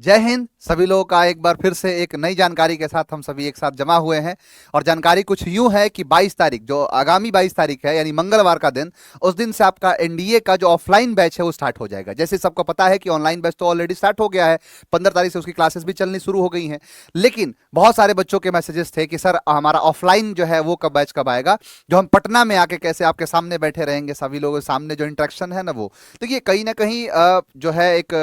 जय हिंद सभी लोगों का। एक बार फिर से एक नई जानकारी के साथ हम सभी एक साथ जमा हुए हैं। और जानकारी कुछ यूं है कि 22 तारीख, जो आगामी 22 तारीख है यानी मंगलवार का दिन, उस दिन से आपका एनडीए का जो ऑफलाइन बैच है वो स्टार्ट हो जाएगा। जैसे सबको पता है कि ऑनलाइन बैच तो ऑलरेडी स्टार्ट हो गया है, 15 तारीख से उसकी क्लासेस भी चलनी शुरू हो गई हैं। लेकिन बहुत सारे बच्चों के मैसेजेस थे कि सर हमारा ऑफलाइन जो है वो कब बैच कब आएगा, जो हम पटना में आके कैसे आपके सामने बैठे रहेंगे, सभी लोगों के सामने जो इंटरेक्शन है ना वो। तो ये कहीं ना कहीं जो है एक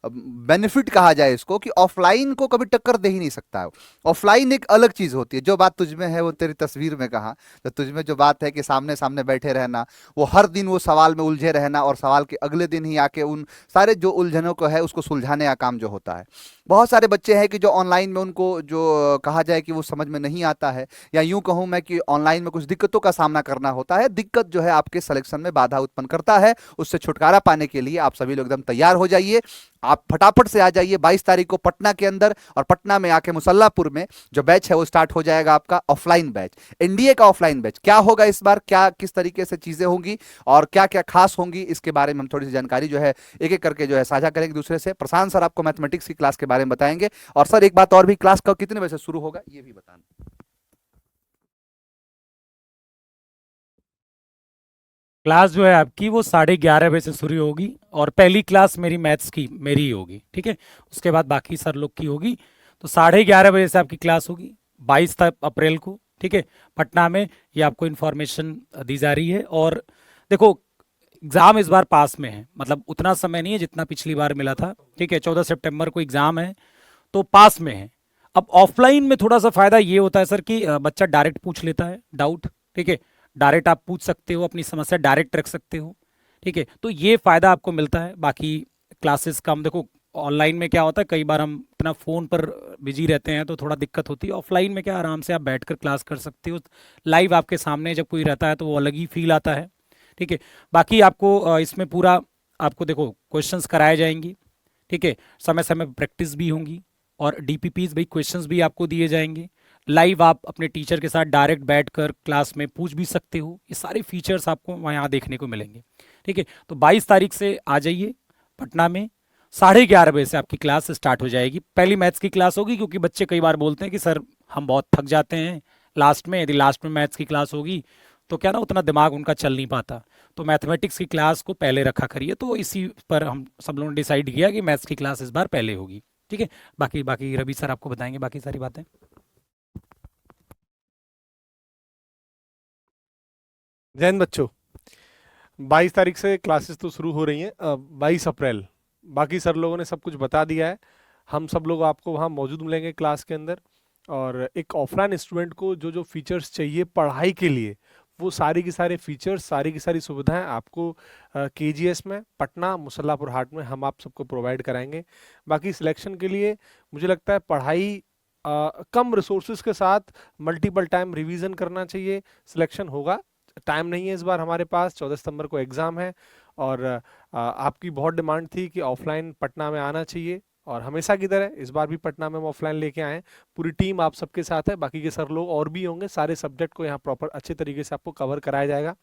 बेनिफिट कहा जाए इसको, कि ऑफलाइन को कभी टक्कर दे ही नहीं सकता है। ऑफलाइन एक अलग चीज होती है। जो बात तुझ में है वो तेरी तस्वीर में कहा, तो तुझ में जो बात है कि सामने सामने बैठे रहना, वो हर दिन वो सवाल में उलझे रहना, और सवाल के अगले दिन ही आके उन सारे जो उलझनों को है उसको सुलझाने का काम जो होता है। बहुत सारे बच्चे हैं कि जो ऑनलाइन में उनको जो कहा जाए कि वो समझ में नहीं आता है, या यूं कहूं मैं कि ऑनलाइन में कुछ दिक्कतों का सामना करना होता है। दिक्कत जो है आपके सिलेक्शन में बाधा उत्पन्न करता है। उससे छुटकारा पाने के लिए आप सभी लोग एकदम तैयार हो जाइए। आप फटाफट से आ जाइए 22 तारीख को पटना के अंदर, और पटना में आके मुसल्लापुर में जो बैच है वो स्टार्ट हो जाएगा आपका ऑफलाइन बैच, एनडीए का ऑफलाइन बैच। क्या होगा इस बार, क्या किस तरीके से चीजें होंगी और क्या क्या खास होंगी, इसके बारे में हम थोड़ी सी जानकारी जो है एक एक करके जो है साझा करेंगे दूसरे से। प्रशांत सर आपको मैथमेटिक्स की क्लास के बारे में बताएंगे। और सर एक बात और भी, क्लास कब कितने बजे से शुरू होगा ये भी बताना। क्लास जो है आपकी वो 11:30 बजे से शुरू होगी। और पहली क्लास मेरी मैथ्स की मेरी ही होगी, ठीक है। उसके बाद बाकी सर लोग की होगी। तो 11:30 बजे से आपकी क्लास होगी 22 अप्रैल को, ठीक है, पटना में। ये आपको इन्फॉर्मेशन दी जा रही है। और देखो, एग्ज़ाम इस बार पास में है, मतलब उतना समय नहीं है जितना पिछली बार मिला था, ठीक है। 14 सितंबर को एग्ज़ाम है, तो पास में है। अब ऑफलाइन में थोड़ा सा फ़ायदा ये होता है सर कि बच्चा डायरेक्ट पूछ लेता है डाउट, ठीक है। डायरेक्ट आप पूछ सकते हो, अपनी समस्या डायरेक्ट रख सकते हो, ठीक है। तो ये फ़ायदा आपको मिलता है। बाकी क्लासेस कम, देखो ऑनलाइन में क्या होता है, कई बार हम इतना फ़ोन पर बिजी रहते हैं तो थोड़ा दिक्कत होती है। ऑफलाइन में क्या, आराम से आप बैठकर क्लास कर सकते हो। लाइव आपके सामने जब कोई रहता है तो वो अलग ही फील आता है, ठीक है। बाकी आपको इसमें पूरा, आपको देखो क्वेश्चंस कराए जाएंगी, ठीक है। समय समय पर प्रैक्टिस भी होंगी, और डीपीपीज भाई क्वेश्चंस भी आपको दिए जाएंगे। लाइव आप अपने टीचर के साथ डायरेक्ट बैठकर क्लास में पूछ भी सकते हो। ये सारे फीचर्स आपको वहाँ देखने को मिलेंगे, ठीक है। तो 22 तारीख से आ जाइए पटना में। 11:30 बजे से आपकी क्लास स्टार्ट हो जाएगी। पहली मैथ्स की क्लास होगी, क्योंकि बच्चे कई बार बोलते हैं कि सर हम बहुत थक जाते हैं लास्ट में, यदि लास्ट में मैथ्स की क्लास होगी तो क्या ना, उतना दिमाग उनका चल नहीं पाता। तो मैथमेटिक्स की क्लास को पहले रखा करिए। तो इसी पर हम सब लोगों ने डिसाइड किया कि मैथ्स की क्लास इस बार पहले होगी, ठीक है। बाकी बाकी रवि सर आपको बताएंगे बाकी सारी बातें। जय हिंद बच्चों। 22 तारीख से क्लासेस तो शुरू हो रही हैं, 22 अप्रैल। बाकी सर लोगों ने सब कुछ बता दिया है। हम सब लोग आपको वहाँ मौजूद मिलेंगे क्लास के अंदर। और एक ऑफलाइन स्टूडेंट को जो जो फीचर्स चाहिए पढ़ाई के लिए, वो सारी की सारे फीचर्स, सारी की सारी सुविधाएं आपको केजीएस में, पटना मुसल्लापुर हाट में हम आप सबको प्रोवाइड कराएंगे। बाकी सिलेक्शन के लिए मुझे लगता है पढ़ाई कम रिसोर्सेज के साथ मल्टीपल टाइम रिवीजन करना चाहिए, सिलेक्शन होगा। टाइम नहीं है इस बार हमारे पास, 14 सितंबर को एग्ज़ाम है। और आपकी बहुत डिमांड थी कि ऑफलाइन पटना में आना चाहिए, और हमेशा की तरह इस बार भी पटना में हम ऑफलाइन लेके आए हैं। पूरी टीम आप सबके साथ है, बाकी के सर लोग और भी होंगे। सारे सब्जेक्ट को यहाँ प्रॉपर अच्छे तरीके से आपको कवर कराया जाएगा।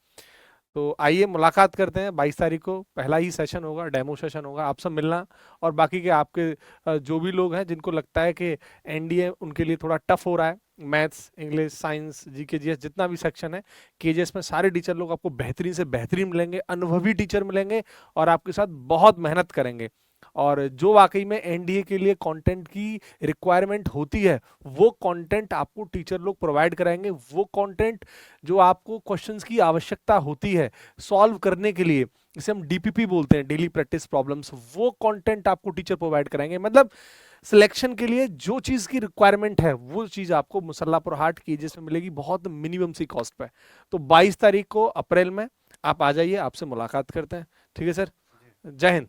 तो आइए मुलाकात करते हैं 22 तारीख को। पहला ही सेशन होगा, डेमो सेशन होगा, आप सब मिलना। और बाकी के आपके जो भी लोग हैं जिनको लगता है कि एनडीए उनके लिए थोड़ा टफ हो रहा है, maths, English, science, GK, GS, जितना भी सेक्शन है, केजीएस में सारे टीचर लोग आपको बेहतरीन से बेहतरीन मिलेंगे, अनुभवी टीचर मिलेंगे, और आपके साथ बहुत मेहनत करेंगे। और जो वाकई में एनडीए के लिए कंटेंट की रिक्वायरमेंट होती है, वो कंटेंट आपको टीचर लोग प्रोवाइड कराएंगे। वो कंटेंट जो आपको क्वेश्चंस की आवश्यकता होती है सॉल्व करने के लिए, जिसे हम डीपीपी बोलते हैं, डेली प्रैक्टिस प्रॉब्लम्स, वो कंटेंट आपको टीचर प्रोवाइड कराएंगे। मतलब सिलेक्शन के लिए जो चीज की रिक्वायरमेंट है वो चीज आपको मुसल्लापुर हाट केजीएस में मिलेगी, बहुत मिनिमम सी कॉस्ट पे। तो 22 तारीख को अप्रैल में आप आ जाइए, आपसे मुलाकात करते हैं, ठीक है सर। जय हिंद।